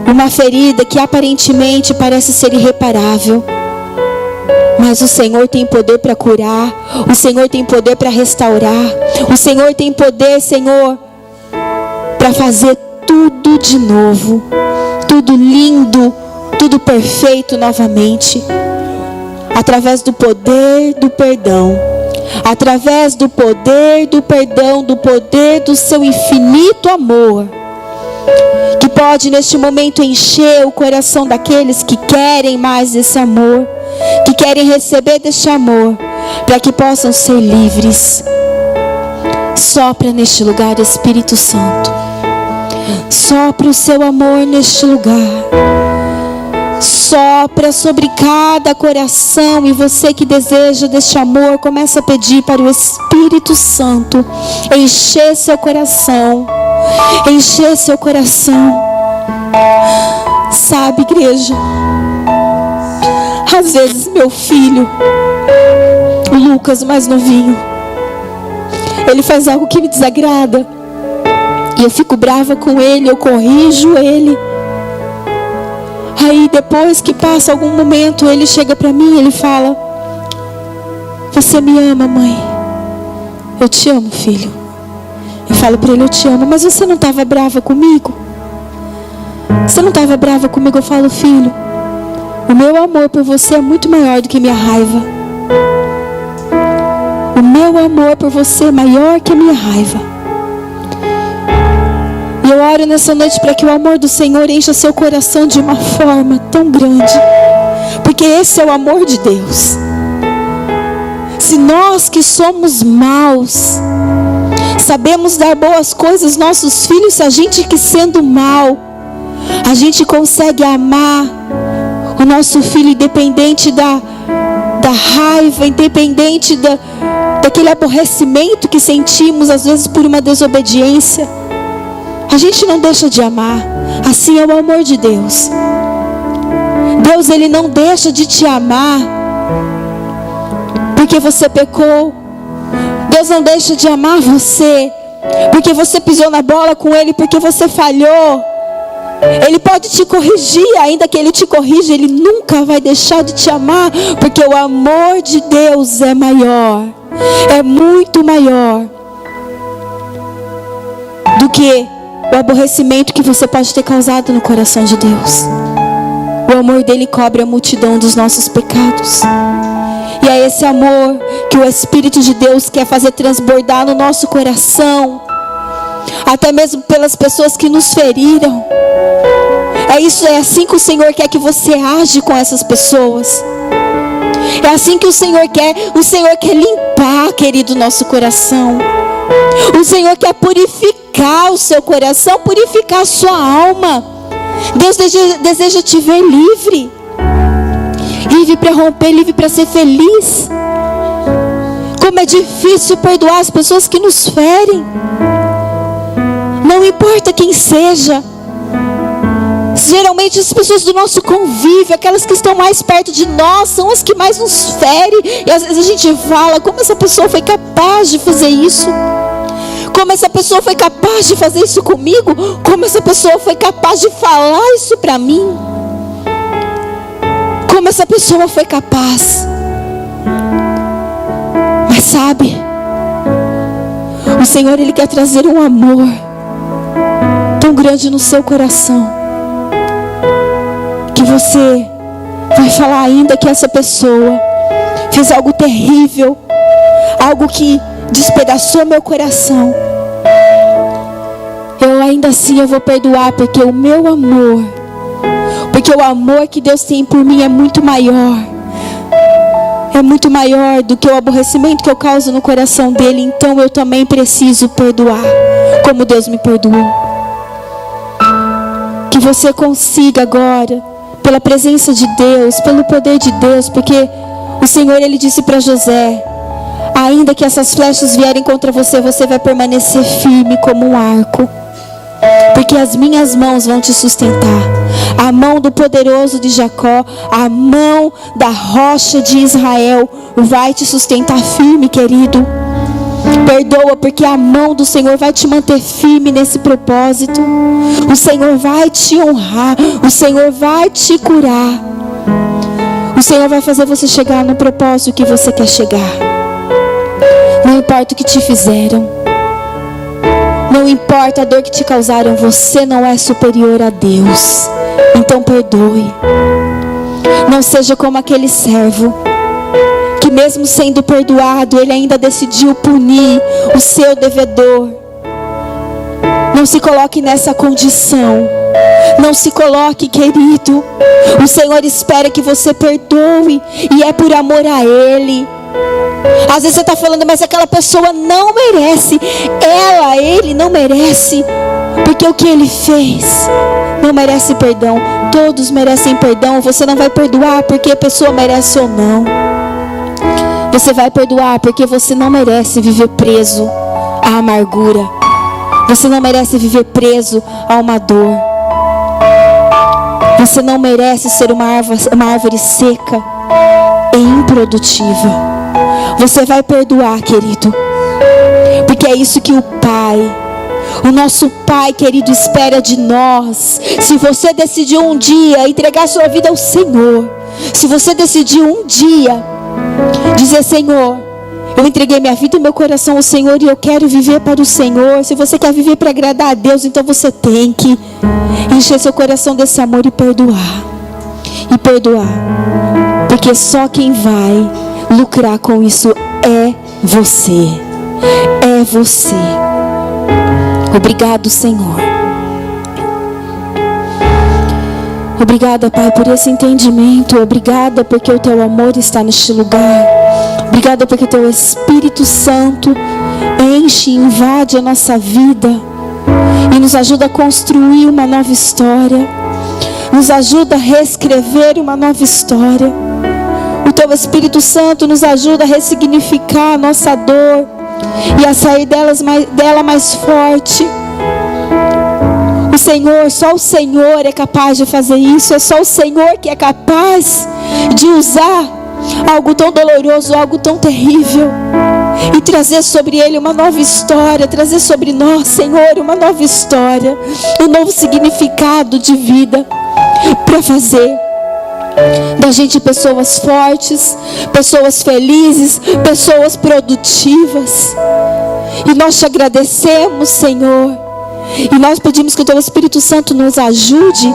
uma ferida que aparentemente parece ser irreparável. Mas o Senhor tem poder para curar, o Senhor tem poder para restaurar, o Senhor tem poder, Senhor, para fazer tudo de novo, tudo lindo, tudo perfeito novamente, através do poder do perdão, através do poder do perdão, do poder do seu infinito amor, que pode neste momento encher o coração daqueles que querem mais desse amor, que querem receber deste amor, para que possam ser livres. Sopra neste lugar, Espírito Santo. Sopra o seu amor neste lugar. Sopra sobre cada coração. E você que deseja deste amor, começa a pedir para o Espírito Santo encher seu coração. Encher seu coração. Sabe, igreja, às vezes meu filho, o Lucas, mais novinho, ele faz algo que me desagrada, e eu fico brava com ele, eu corrijo ele. Aí depois que passa algum momento, ele chega para mim e ele fala: você me ama, mãe? Eu te amo, filho. Eu falo para ele: eu te amo. Mas você não estava brava comigo? Você não estava brava comigo? Eu falo: filho, o meu amor por você é muito maior do que minha raiva. O meu amor por você é maior que a minha raiva. E eu oro nessa noite para que o amor do Senhor encha seu coração de uma forma tão grande, porque esse é o amor de Deus. Se nós que somos maus sabemos dar boas coisas aos nossos filhos, se a gente que sendo mal, a gente consegue amar o nosso filho independente da raiva, independente daquele aborrecimento que sentimos às vezes por uma desobediência, a gente não deixa de amar. Assim é o amor de Deus. Deus, Ele não deixa de te amar porque você pecou. Deus não deixa de amar você porque você pisou na bola com Ele, porque você falhou. Ele pode te corrigir, ainda que Ele te corrija, Ele nunca vai deixar de te amar, porque o amor de Deus é maior, é muito maior do que o aborrecimento que você pode ter causado no coração de Deus. O amor dele cobre a multidão dos nossos pecados. E é esse amor que o Espírito de Deus quer fazer transbordar no nosso coração, até mesmo pelas pessoas que nos feriram. É assim que o Senhor quer que você age com essas pessoas. É assim que o Senhor quer. O Senhor quer limpar, querido, nosso coração. O Senhor quer purificar o seu coração, purificar a sua alma. Deus deseja te ver livre. Livre para romper, livre para ser feliz. Como é difícil perdoar as pessoas que nos ferem. Não importa quem seja. Geralmente as pessoas do nosso convívio, aquelas que estão mais perto de nós, são as que mais nos ferem. E às vezes a gente fala: como essa pessoa foi capaz de fazer isso? Como essa pessoa foi capaz de fazer isso comigo? Como essa pessoa foi capaz de falar isso para mim? Como essa pessoa foi capaz? Mas sabe, o Senhor, Ele quer trazer um amor tão grande no seu coração, que você vai falar ainda que essa pessoa fez algo terrível, algo que despedaçou meu coração. Ainda assim eu vou perdoar, porque o meu amor, porque o amor que Deus tem por mim é muito maior. É muito maior do que o aborrecimento que eu causo no coração dele. Então eu também preciso perdoar, como Deus me perdoou. Que você consiga agora, pela presença de Deus, pelo poder de Deus, porque o Senhor, Ele disse para José: ainda que essas flechas vierem contra você, você vai permanecer firme como um arco, porque as minhas mãos vão te sustentar. A mão do poderoso de Jacó, a mão da rocha de Israel vai te sustentar firme, querido. Perdoa, porque a mão do Senhor vai te manter firme nesse propósito. O Senhor vai te honrar, o Senhor vai te curar. O Senhor vai fazer você chegar no propósito que você quer chegar. Não importa o que te fizeram, não importa a dor que te causaram, você não é superior a Deus. Então perdoe. Não seja como aquele servo que, mesmo sendo perdoado, ele ainda decidiu punir o seu devedor. Não se coloque nessa condição. Não se coloque, querido. O Senhor espera que você perdoe, e é por amor a Ele. Às vezes você está falando, mas aquela pessoa não merece. Ele não merece, porque o que ele fez não merece perdão. Todos merecem perdão. Você não vai perdoar porque a pessoa merece ou não. Você vai perdoar porque você não merece viver preso à amargura. Você não merece viver preso a uma dor. Você não merece ser uma árvore seca e improdutiva. Você vai perdoar, querido, porque é isso que o nosso Pai querido, espera de nós. Se você decidiu um dia entregar sua vida ao Senhor, se você decidiu um dia dizer: Senhor, eu entreguei minha vida e meu coração ao Senhor e eu quero viver para o Senhor. Se você quer viver para agradar a Deus, então você tem que encher seu coração desse amor e perdoar. E perdoar, porque só quem vai lucrar com isso é você. É você. Obrigado, Senhor. Obrigada, Pai, por esse entendimento. Obrigada porque o Teu amor está neste lugar. Obrigada porque Teu Espírito Santo enche e invade a nossa vida e nos ajuda a construir uma nova história. Nos ajuda a reescrever uma nova história. O Teu Espírito Santo nos ajuda a ressignificar a nossa dor e a sair dela mais forte. O Senhor, só o Senhor é capaz de fazer isso. É só o Senhor que é capaz de usar algo tão doloroso, algo tão terrível, e trazer sobre ele uma nova história. Trazer sobre nós, Senhor, uma nova história, um novo significado de vida, para fazer da gente pessoas fortes, pessoas felizes, pessoas produtivas. E nós te agradecemos, Senhor, e nós pedimos que o Teu Espírito Santo nos ajude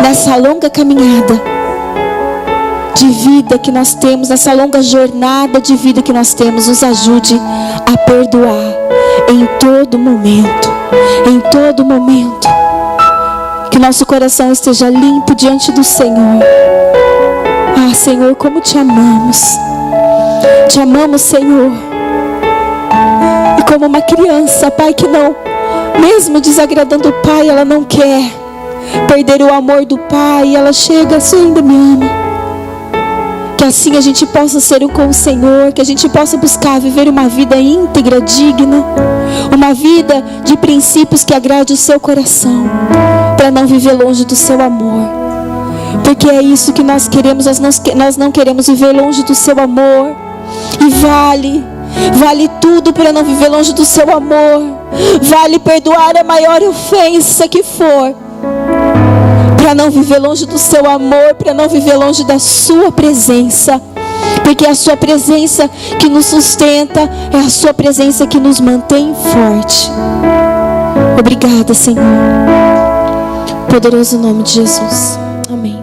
nessa longa caminhada de vida que nós temos, nessa longa jornada de vida que nós temos. Nos ajude a perdoar em todo momento, em todo momento. Que nosso coração esteja limpo diante do Senhor. Ah, Senhor, como te amamos. Te amamos, Senhor. E como uma criança, Pai, que não, mesmo desagradando o Pai, ela não quer perder o amor do Pai. Ela chega: Você ainda me ama. Que assim a gente possa ser um com o Senhor. Que a gente possa buscar viver uma vida íntegra, digna. Uma vida de princípios que agrade o seu coração, para não viver longe do seu amor. Porque é isso que nós queremos. Nós não queremos viver longe do seu amor. E vale tudo para não viver longe do seu amor. Vale perdoar a maior ofensa que for, para não viver longe do seu amor, para não viver longe da sua presença. Porque é a sua presença que nos sustenta, é a sua presença que nos mantém forte. Obrigada, Senhor. Poderoso nome de Jesus. Amém.